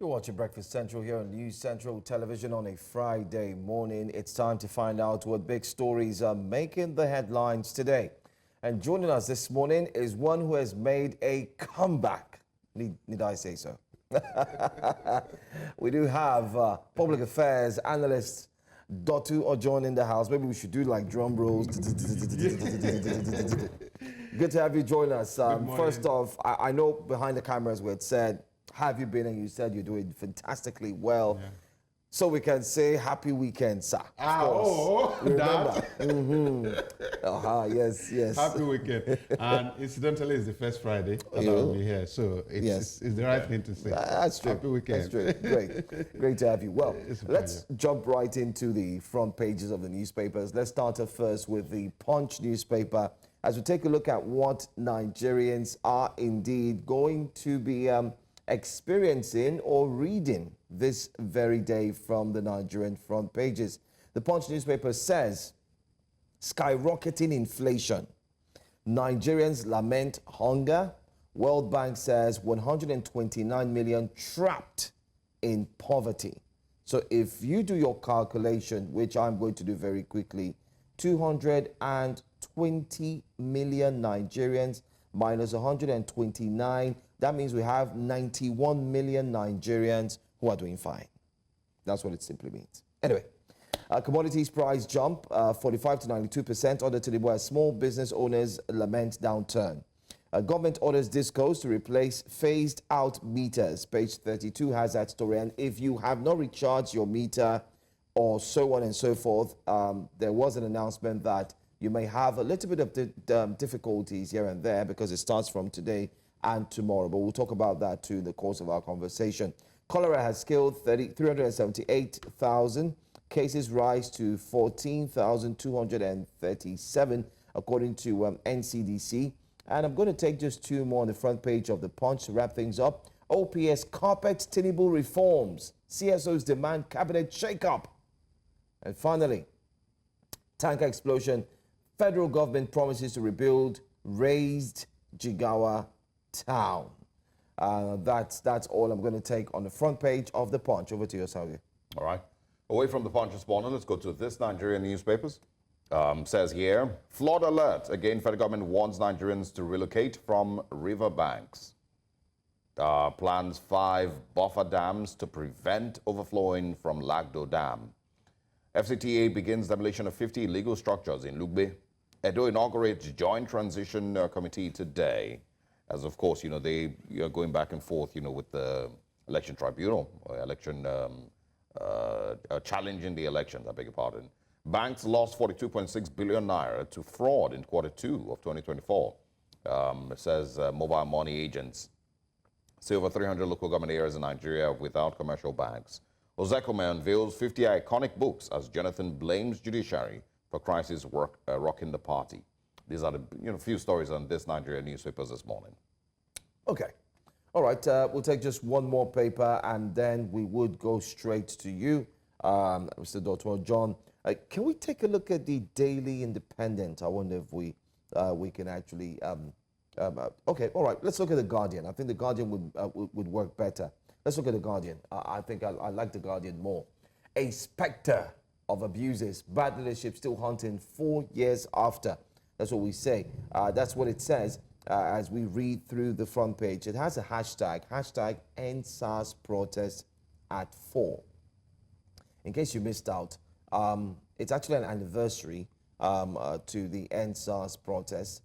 You're watching Breakfast Central here on News Central Television on a Friday morning. It's time to find out what big stories are making the headlines today. And joining us this morning is one who has made a comeback. Need I say so? We do have public affairs analyst Dotun Ojon in the house. Maybe we should do like drum rolls. Good to have you join us. First off, I know behind the cameras we had said, have you been? And you said you're doing fantastically well. Yeah. So we can say happy weekend, sir. Remember? Yes. Happy weekend. And incidentally, it's the first Friday that I'll be here. So it's the right thing to say. That's true. Happy weekend. That's true. Great to have you. Well, let's jump right into the front pages of the newspapers. Let's start off first with the Punch newspaper as we take a look at what Nigerians are indeed going to be experiencing or reading this very day from the Nigerian front pages. The Punch newspaper says, skyrocketing inflation. Nigerians lament hunger. World Bank says 129 million trapped in poverty. So if you do your calculation, which I'm going to do very quickly, 220 million Nigerians minus 129, that means we have 91 million Nigerians who are doing fine. That's what it simply means. Anyway, commodities price jump 45 to 92%. Order to the boy, small business owners lament downturn. Government orders discos to replace phased out meters. Page 32 has that story. And if you have not recharged your meter or so on and so forth, there was an announcement that you may have a little bit of difficulties here and there because it starts from today and tomorrow. But we'll talk about that too in the course of our conversation. Cholera has killed 378,000. Cases rise to 14,237, according to NCDC. And I'm going to take just two more on the front page of the Punch to wrap things up. OPS carpet Tinubu reforms. CSOs demand cabinet shake-up. And finally, tanker explosion. Federal government promises to rebuild razed Jigawa town. That's all I'm going to take on the front page of the Punch. Over to you, Saudi. All right. Away from the Punch this morning, let's go to this Nigerian newspapers. Says here, flood alert. Again, federal government warns Nigerians to relocate from riverbanks. Plans 5 buffer dams to prevent overflowing from Lagdo Dam. FCTA begins demolition of 50 illegal structures in Lugbe. Edo inaugurates joint transition committee today. As of course, they are going back and forth, with the election tribunal, challenging the elections, I beg your pardon. Banks lost 42.6 billion naira to fraud in Q2 of 2024. It says mobile money agents say over 300 local government areas in Nigeria without commercial banks. Ozekome unveils 50 iconic books as Jonathan blames judiciary for crisis rocking the party. These are the few stories on this Nigerian newspapers this morning. Okay. All right. We'll take just one more paper and then we would go straight to you, Mr. Dotun Ojon. Can we take a look at the Daily Independent? I wonder if we can actually... okay. All right. Let's look at the Guardian. I think the Guardian would work better. Let's look at the Guardian. I think I like the Guardian more. A spectre of abuses. Bad leadership still haunting 4 years after. That's what we say. That's what it says as we read through the front page. It has a hashtag End SARS protest at 4. In case you missed out, it's actually an anniversary to the End SARS protest.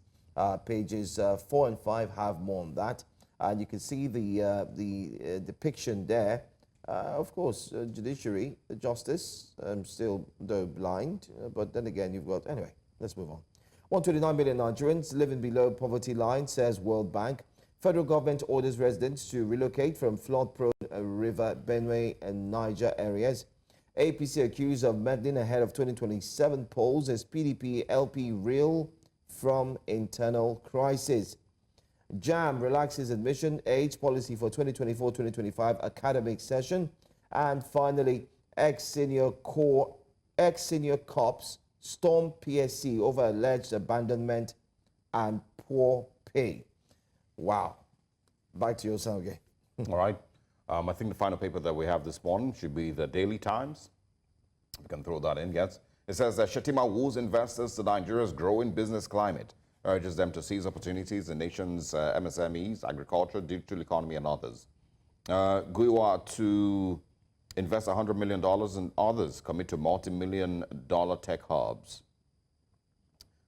Pages 4 and 5 have more on that. And you can see the depiction there. Of course, judiciary, justice, still though blind, but then again you've got, anyway, let's move on. 129 million Nigerians living below poverty line, says World Bank. Federal government orders residents to relocate from flood-prone River, Benue and Niger areas. APC accused of meddling ahead of 2027 polls as PDP LP reel from internal crisis. JAM relaxes admission age policy for 2024-2025 academic session. And finally, ex-senior cops storm PSC over alleged abandonment and poor pay. Wow. Back to you, Sange. All right. I think the final paper that we have this morning should be the Daily Times. We can throw that in, yes. It says that Shetima woos investors to Nigeria's growing business climate, urges them to seize opportunities in nation's MSMEs, agriculture, digital economy, and others. Guiwa to invest $100 million and others commit to multi-million-dollar tech hubs.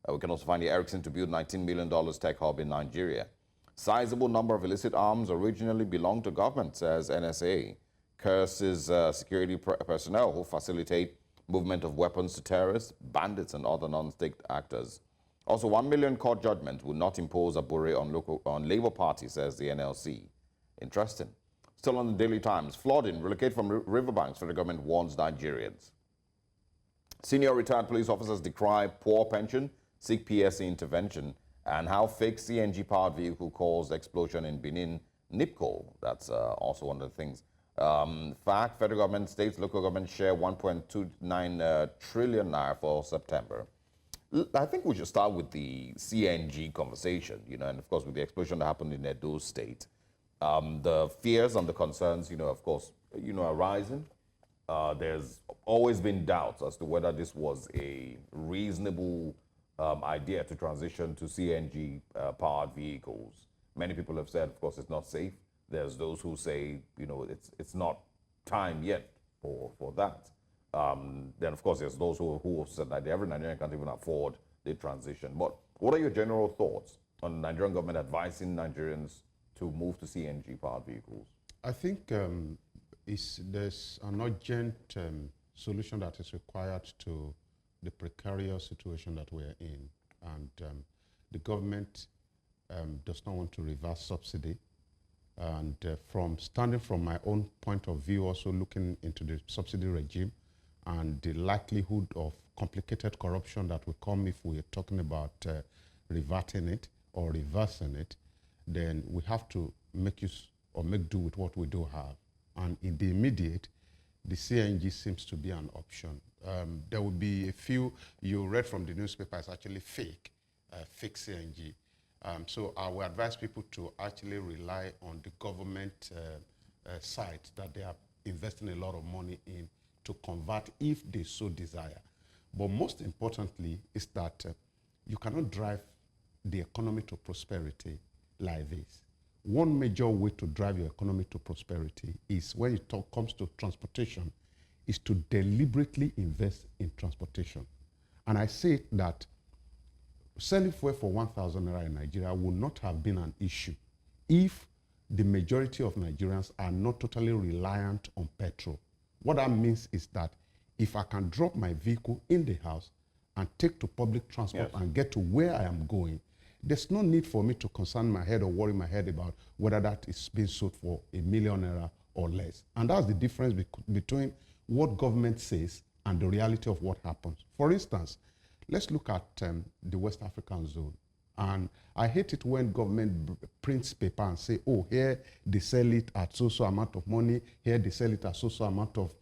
We can also find the Ericsson to build $19 million tech hub in Nigeria. Sizable number of illicit arms originally belonged to government, says NSA. Curses security personnel who facilitate movement of weapons to terrorists, bandits, and other non-state actors. Also, 1 million court judgment will not impose a bureau on Labour Party, says the NLC. Interesting. Still on the Daily Times, flooding, relocate from riverbanks, federal government warns Nigerians. Senior retired police officers decry poor pension, seek PSC intervention, and how fake CNG-powered vehicle caused explosion in Benin, NIPCO. That's also one of the things. Fact, federal government, states, local government share 1.29 trillion naira for September. I think we should start with the CNG conversation, and of course with the explosion that happened in Edo State. The fears and the concerns, of course, are rising. There's always been doubts as to whether this was a reasonable idea to transition to CNG-powered vehicles. Many people have said, of course, it's not safe. There's those who say, it's not time yet for that. Then, of course, there's those who said that every Nigerian can't even afford the transition. But what are your general thoughts on the Nigerian government advising Nigerians to move to CNG-powered vehicles? I think there's an urgent solution that is required to the precarious situation that we're in. And the government does not want to reverse subsidy. And standing from my own point of view, also looking into the subsidy regime and the likelihood of complicated corruption that will come if we're talking about reverting it or reversing it, then we have to make use or make do with what we do have. And in the immediate, the CNG seems to be an option. There will be a few, you read from the newspaper, it's actually fake CNG. So I will advise people to actually rely on the government site that they are investing a lot of money in to convert if they so desire. But most importantly is that you cannot drive the economy to prosperity like this. One major way to drive your economy to prosperity is when it comes to transportation, is to deliberately invest in transportation. And I say that selling fuel for 1,000 naira in Nigeria would not have been an issue if the majority of Nigerians are not totally reliant on petrol. What that means is that if I can drop my vehicle in the house and take to public transport and get to where I am going, there's no need for me to concern my head or worry my head about whether that is being sold for $1 million naira or less. And that's the difference between what government says and the reality of what happens. For instance, let's look at the West African zone. And I hate it when government prints paper and say, oh, here they sell it at so amount of money, here they sell it at so amount of...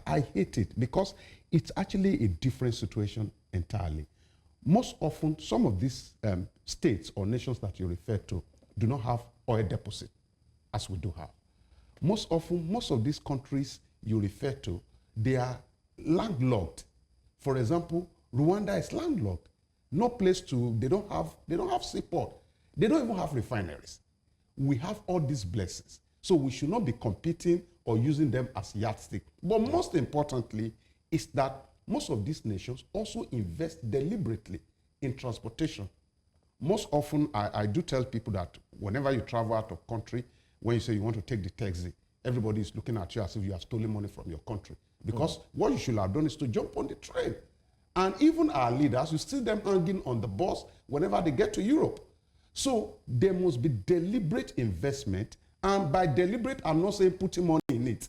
I hate it because it's actually a different situation entirely. Most often, some of these states or nations that you refer to do not have oil deposit, as we do have. Most often, most of these countries you refer to, they are landlocked. For example, Rwanda is landlocked. No place to, they don't have seaport. They don't even have refineries. We have all these blessings. So we should not be competing or using them as yardstick. But most importantly is that most of these nations also invest deliberately in transportation. Most often, I do tell people that whenever you travel out of country, when you say you want to take the taxi, everybody is looking at you as if you have stolen money from your country. Because what you should have done is to jump on the train. And even our leaders, you see them hanging on the bus whenever they get to Europe. So there must be deliberate investment. And by deliberate, I'm not saying putting money in it.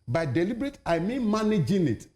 By deliberate, I mean managing it.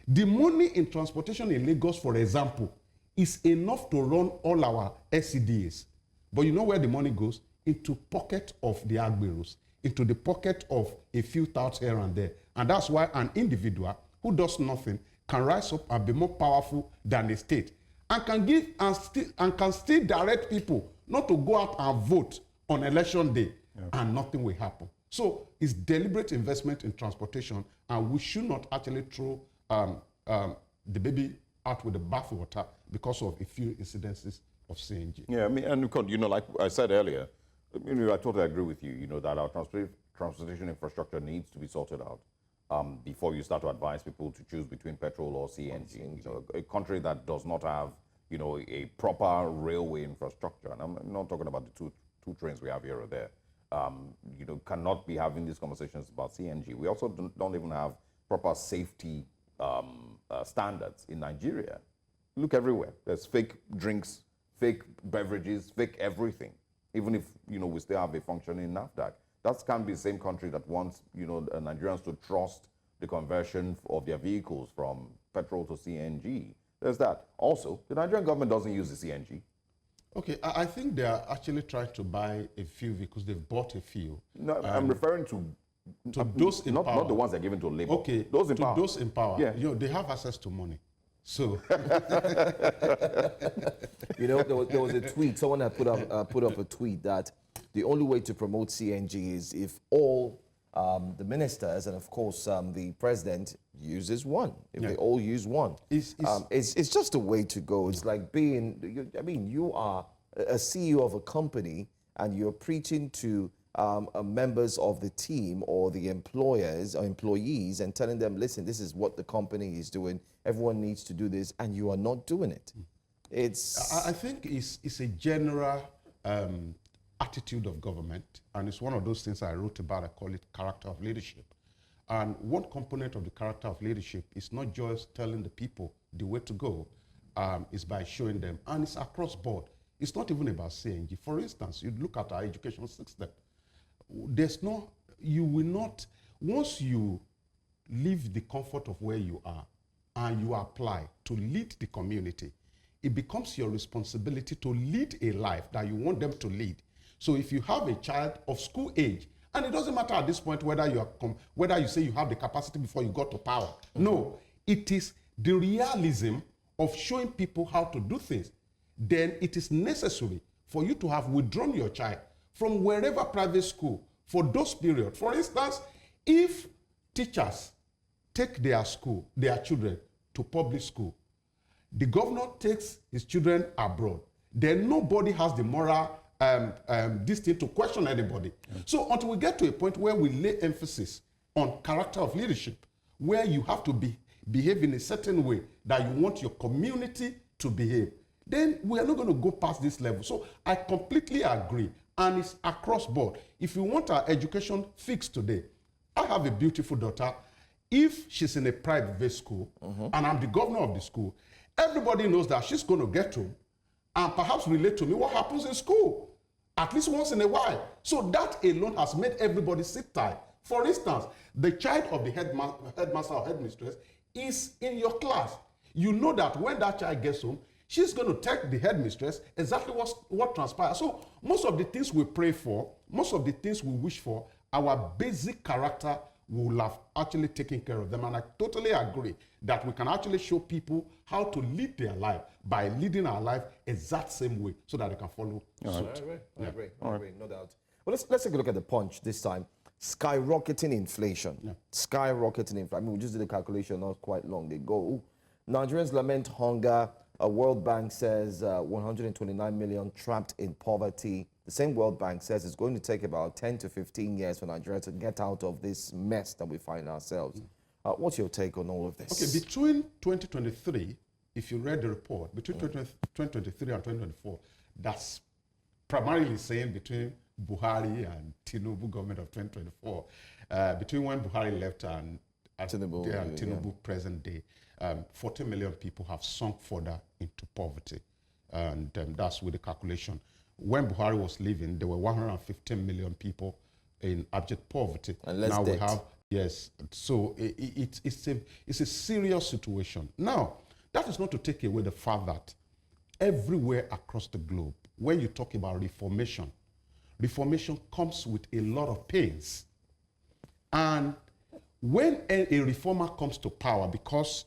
The money in transportation in Lagos, for example, is enough to run all our SCDAs. But you know where the money goes? Into pocket of the Agberos, into the pocket of a few touts here and there. And that's why an individual who does nothing can rise up and be more powerful than the state, and can give and can still direct people not to go out and vote on election day, and nothing will happen. So it's deliberate investment in transportation, and we should not actually throw the baby out with the bathwater because of a few incidences of CNG. Yeah, I mean, and you know, like I said earlier, you know, I totally agree with you, you know, that our transportation infrastructure needs to be sorted out before you start to advise people to choose between petrol or CNG. You know, a country that does not have, you know, a proper railway infrastructure, and I'm not talking about the two trains we have here or there, you know, cannot be having these conversations about CNG. We also don't even have proper safety standards in Nigeria. Look everywhere. There's fake drinks, fake beverages, fake everything. Even if, you know, we still have a functioning NAFDAC. That can be the same country that wants, you know, Nigerians to trust the conversion of their vehicles from petrol to CNG. There's that. Also, the Nigerian government doesn't use the CNG. Okay, I think they are actually trying to buy a few vehicles. They've bought a few. No, I'm referring to those in power. Not the ones they're giving to Labour. Okay, those in power. Those in power. Yeah. You know, they have access to money. So, You know, there was a tweet. Someone had put up a tweet that the only way to promote CNG is if all the ministers and of course the president uses one. If they all use one, it's just a way to go. It's like being. I mean, you are a CEO of a company and you're preaching to members of the team or the employers or employees and telling them, listen, this is what the company is doing. Everyone needs to do this, and you are not doing it. I think it's a general attitude of government, and it's one of those things I wrote about. I call it character of leadership. And one component of the character of leadership is not just telling the people the way to go, is by showing them, and it's across board. It's not even about CNG. For instance, you look at our education system. You will not, once you leave the comfort of where you are and you apply to lead the community, it becomes your responsibility to lead a life that you want them to lead. So if you have a child of school age, and it doesn't matter at this point whether you say you have the capacity before you got to power. No, it is the realism of showing people how to do things. Then it is necessary for you to have withdrawn your child from wherever private school for those periods. For instance, if teachers take their children to public school, the governor takes his children abroad, then nobody has the moral this thing to question anybody. So until we get to a point where we lay emphasis on character of leadership, where you have to behave in a certain way that you want your community to behave, then we are not going to go past this level. So I completely agree, and it's across board. If you want our education fixed today, I have a beautiful daughter. If she's in a private school, and I'm the governor of the school, everybody knows that she's going to get home and perhaps relate to me what happens in school, at least once in a while. So that alone has made everybody sit tight. For instance, the child of the headmaster or headmistress is in your class. You know that when that child gets home, she's going to tell the headmistress exactly what transpires. So most of the things we pray for, most of the things we wish for, our basic character will have actually taken care of them. And I totally agree that we can actually show people how to lead their life by leading our life exact same way so that they can follow suit. I agree, no doubt. Well, let's take a look at the punch this time. Skyrocketing inflation. Skyrocketing inflation. I mean, we just did a calculation not quite long ago. Nigerians lament hunger. A World Bank says 129 million trapped in poverty. The same World Bank says it's going to take about 10 to 15 years for Nigeria to get out of this mess that we find ourselves. What's your take on all of this? Okay, between 2023, if you read the report, between 2023 and 2024, that's primarily saying between Buhari and Tinubu government of 2024, between when Buhari left and Tinubu present day, 40 million people have sunk further into poverty. And that's with the calculation. When Buhari was leaving, there were 115 million people in abject poverty. And less now debt. We have, yes. So it's a serious situation. Now, that is not to take away the fact that everywhere across the globe, when you talk about reformation, reformation comes with a lot of pains. And when a reformer comes to power, because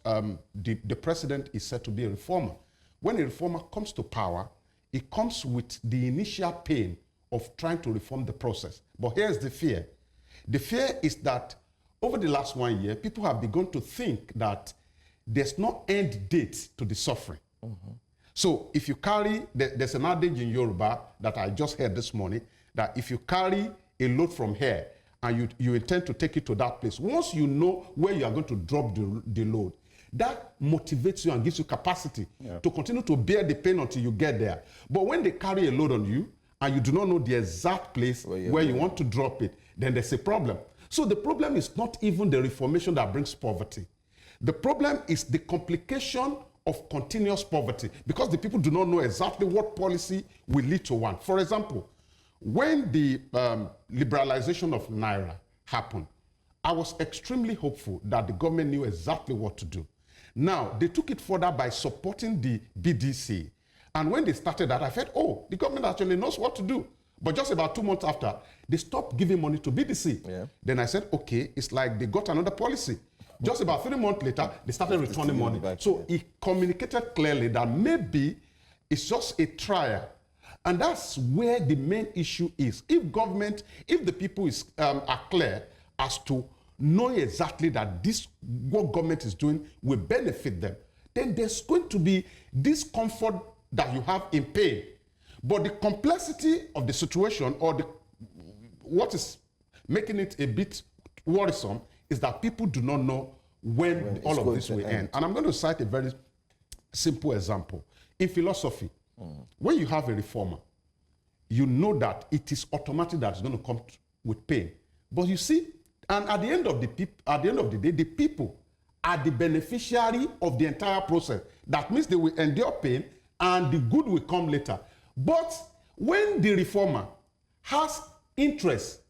the president is said to be a reformer, when a reformer comes to power, it comes with the initial pain of trying to reform the process. But here's the fear. The fear is that over the last 1 year, people have begun to think that there's no end date to the suffering. So if you carry, there's an adage in Yoruba that I just heard this morning, that if you carry a load from here and you intend to take it to that place, once you know where you are going to drop the load, that motivates you and gives you capacity to continue to bear the pain until you get there. But when they carry a load on you and you do not know the exact place where you want to drop it, then there's a problem. So the problem is not even the reformation that brings poverty. The problem is the complication of continuous poverty, because the people do not know exactly what policy will lead to one. For example, when the liberalization of Naira happened, I was extremely hopeful that the government knew exactly what to do. Now, they took it further by supporting the BDC. And when they started that, I felt, oh, the government actually knows what to do. But just about 2 months after, they stopped giving money to BDC. Yeah. Then I said, okay, it's like they got another policy. Just about 3 months later, they started returning money. So he communicated clearly that maybe it's just a trial. And that's where the main issue is. If government, if the people are clear as to knowing exactly that this, what government is doing will benefit them, then there's going to be discomfort that you have in pain. But the complexity of the situation, or what is making it a bit worrisome, is that people do not know when all of this will end. And I'm going to cite a very simple example. In philosophy, when you have a reformer, you know that it is automatic that it's going to come with pain. But you see, and at the end of the day, the people are the beneficiary of the entire process. That means they will endure pain and the good will come later. But when the reformer has interest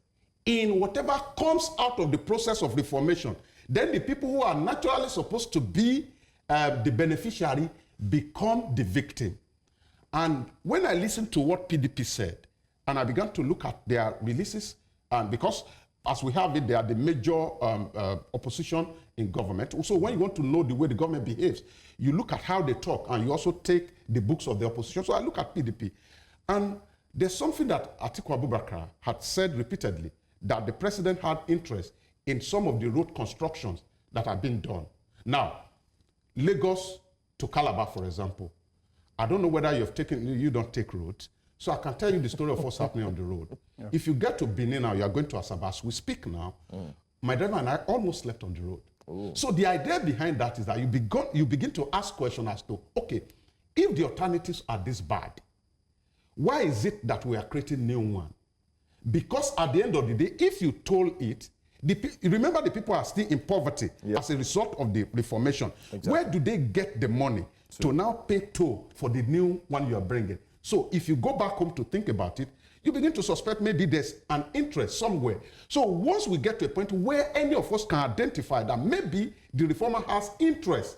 in whatever comes out of the process of reformation, then the people who are naturally supposed to be the beneficiary become the victim. And when I listened to what PDP said, and I began to look at their releases, and because as we have it, they are the major opposition in government. So when you want to know the way the government behaves, you look at how they talk, and you also take the books of the opposition. So I look at PDP, and there's something that Atiku Abubakar had said repeatedly, that the president had interest in some of the road constructions that are being done. Now, Lagos to Calabar, for example, I don't know whether you don't take roads, so I can tell you the story of what's happening on the road. Yeah. If you get to Benin now, you are going to Asaba, as we speak now, my driver and I almost slept on the road. Ooh. So the idea behind that is that you begin to ask questions as to, okay, if the alternatives are this bad, why is it that we are creating new one? Because at the end of the day, if you told it, remember the people are still in poverty as a result of the reformation. Exactly. Where do they get the money to now pay toll for the new one you are bringing? So if you go back home to think about it, you begin to suspect maybe there's an interest somewhere. So once we get to a point where any of us can identify that maybe the reformer has interest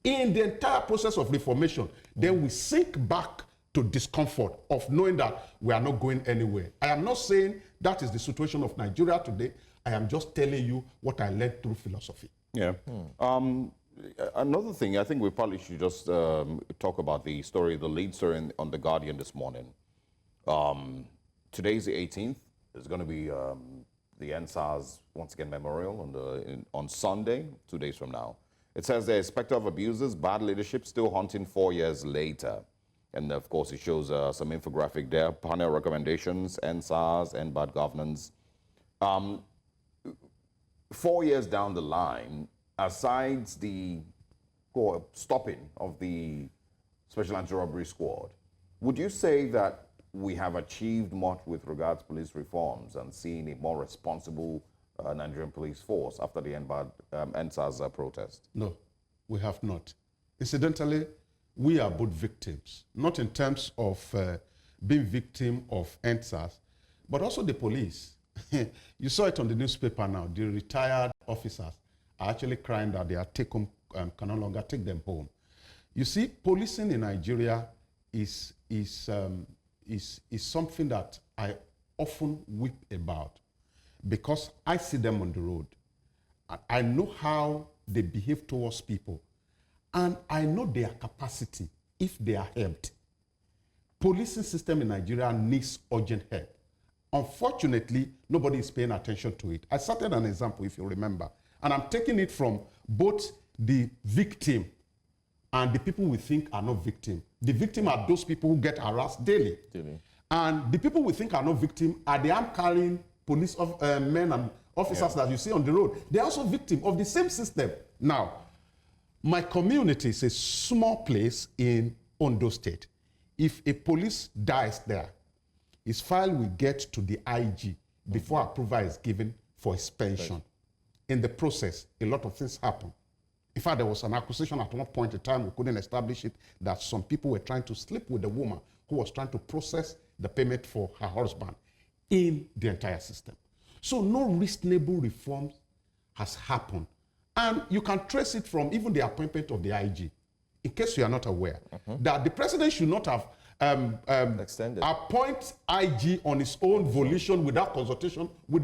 in the entire process of reformation, then we sink back to discomfort of knowing that we are not going anywhere. I am not saying that is the situation of Nigeria today. I am just telling you what I learned through philosophy. Yeah. Another thing, I think we probably should just talk about the story, the lead story on The Guardian this morning. Today's the 18th. There's going to be the NSAS, once again, memorial on Sunday, 2 days from now. It says the specter of abuses, bad leadership, still haunting 4 years later. And of course, it shows some infographic there, panel recommendations, NSAS, and bad governance. 4 years down the line, aside the stopping of the Special Anti-Robbery Squad, would you say that we have achieved much with regards to police reforms and seeing a more responsible Nigerian police force after the NSAS protest? No, we have not. Incidentally, we are both victims, not in terms of being victim of NSAS, but also the police. You saw it on the newspaper now. The retired officers are actually crying that they are can no longer take them home. You see, policing in Nigeria is something that I often weep about, because I see them on the road. I know how they behave towards people, and I know their capacity if they are helped. Policing system in Nigeria needs urgent help. Unfortunately, nobody is paying attention to it. I cited an example, if you remember, and I'm taking it from both the victim and the people we think are not victim. The victim are those people who get harassed daily. And the people we think are not victim are the arm-carrying police men and officers that you see on the road. They're also victim of the same system. Now, my community is a small place in Ondo State. If a police dies there, his file will get to the IG before approval is given for his pension. In the process, a lot of things happen. In fact, there was an accusation at one point in time, we couldn't establish it, that some people were trying to sleep with the woman who was trying to process the payment for her husband in the entire system. So no reasonable reform has happened. And you can trace it from even the appointment of the IG. In case you are not aware, that the president should not have appoint IG on his own volition without consultation with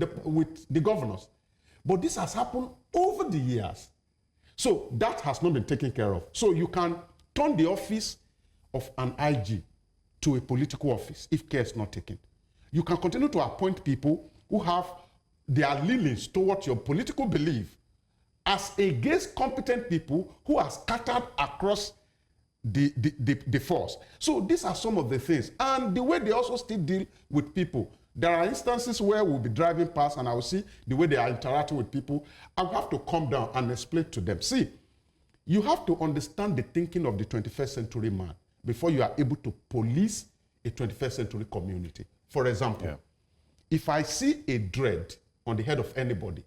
the governors. But this has happened over the years. So that has not been taken care of. So you can turn the office of an IG to a political office if care is not taken. You can continue to appoint people who have their leanings towards your political belief as against competent people who are scattered across the force. So these are some of the things. And the way they also still deal with people. There are instances where we'll be driving past and I will see the way they are interacting with people. I will have to come down and explain to them. See, you have to understand the thinking of the 21st century man before you are able to police a 21st century community. For example, if I see a dread on the head of anybody,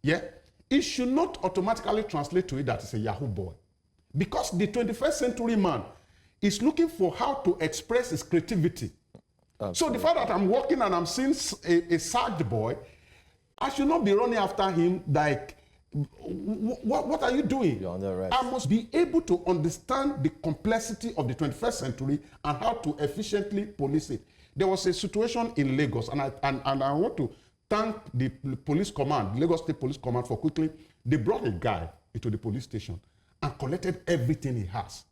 it should not automatically translate to it that it's a Yahoo boy. Because the 21st century man is looking for how to express his creativity. Absolutely. So the fact that I'm walking and I'm seeing a sad boy, I should not be running after him like, what are you doing? You're under arrest. I must be able to understand the complexity of the 21st century and how to efficiently police it. There was a situation in Lagos, and I want to thank the police command, Lagos State Police Command, for quickly, they brought a guy into the police station and collected everything he has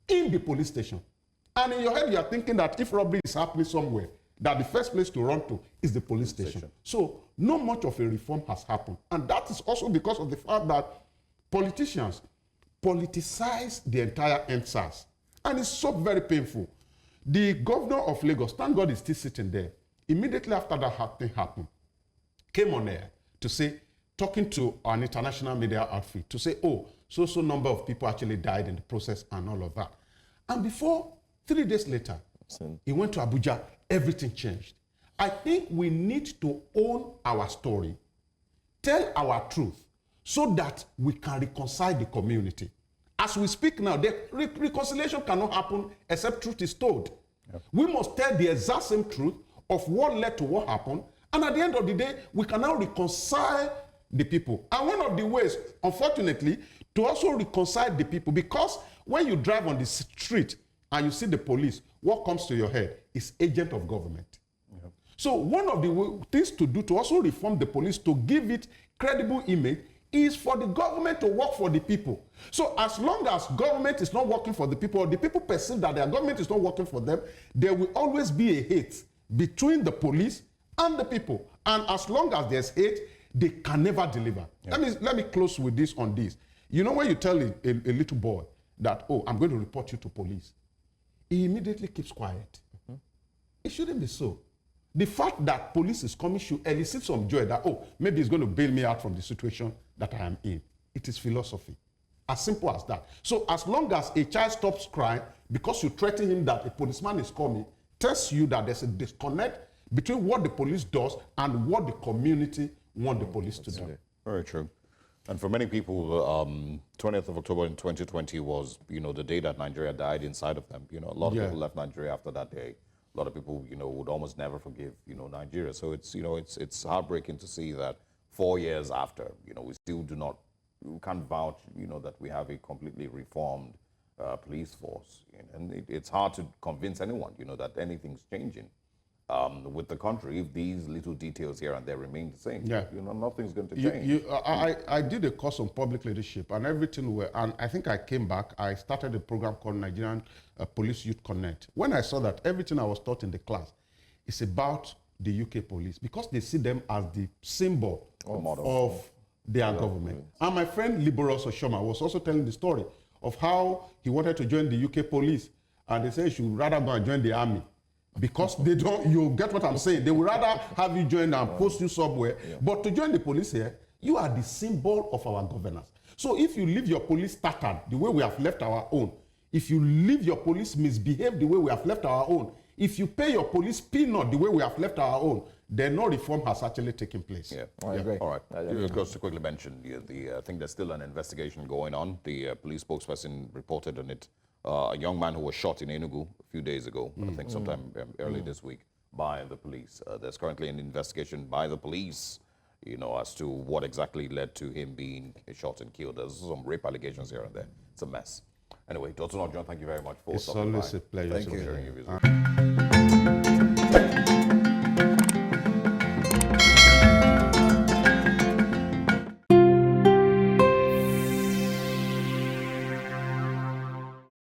in the police station. And in your head, you are thinking that if robbery is happening somewhere, that the first place to run to is the police station. So not much of a reform has happened. And that is also because of the fact that politicians politicize the entire NSAS. And it's so very painful. The governor of Lagos, thank God he's still sitting there, immediately after that thing happened, came on air to say, talking to an international media outfit, to say, oh, so number of people actually died in the process and all of that. And before, 3 days later, he went to Abuja, everything changed. I think we need to own our story, tell our truth, so that we can reconcile the community. As we speak now, the reconciliation cannot happen except truth is told. Yep. We must tell the exact same truth of what led to what happened, and at the end of the day, we can now reconcile the people. And one of the ways, unfortunately, to also reconcile the people, because when you drive on the street and you see the police, what comes to your head is agent of government. Yep. So one of the things to do to also reform the police, to give it credible image, is for the government to work for the people. So as long as government is not working for the people, or the people perceive that their government is not working for them, there will always be a hate between the police and the people. And as long as there's hate, they can never deliver. Yes. Let me close with this on this. You know, when you tell a little boy that, oh, I'm going to report you to police, he immediately keeps quiet. It shouldn't be so. The fact that police is coming should elicit some joy that, oh, maybe it's going to bail me out from the situation that I am in. It is philosophy. As simple as that. So as long as a child stops crying because you threaten him that a policeman is coming, tells you that there's a disconnect between what the police does and what the community want the police to do. Very true. And for many people, 20th of October in 2020 was, the day that Nigeria died inside of them. A lot of people left Nigeria after that day. A lot of people, would almost never forgive, Nigeria. So it's, it's heartbreaking to see that 4 years after, we still we can't vouch, that we have a completely reformed police force. And it's hard to convince anyone, that anything's changing with the country if these little details here and there remain the same. Yeah. Nothing's going to change. I did a course on public leadership and everything, and I think I came back, I started a program called Nigerian Police Youth Connect. When I saw that everything I was taught in the class is about the UK police because they see them as the symbol of their government. And my friend Liberos Oshoma was also telling the story of how he wanted to join the UK police, and they said you should rather go and join the army because they don't, you get what I'm saying, they would rather have you join and post you somewhere. But to join the police here, you are the symbol of our governance. So if you leave your police tattered the way we have left our own, if you leave your police misbehave the way we have left our own, if you pay your police peanut the way we have left our own, then no reform has actually taken place. Yeah, I agree. All right. Just to quickly mention, I think there's still an investigation going on. The police spokesperson reported on it. A young man who was shot in Enugu a few days ago, I think sometime early this week, by the police. There's currently an investigation by the police, as to what exactly led to him being shot and killed. There's some rape allegations here and there. It's a mess. Anyway, Dotun Ojon, thank you very much for It's stopping by. always a pleasure. Thank you. Sharing your views.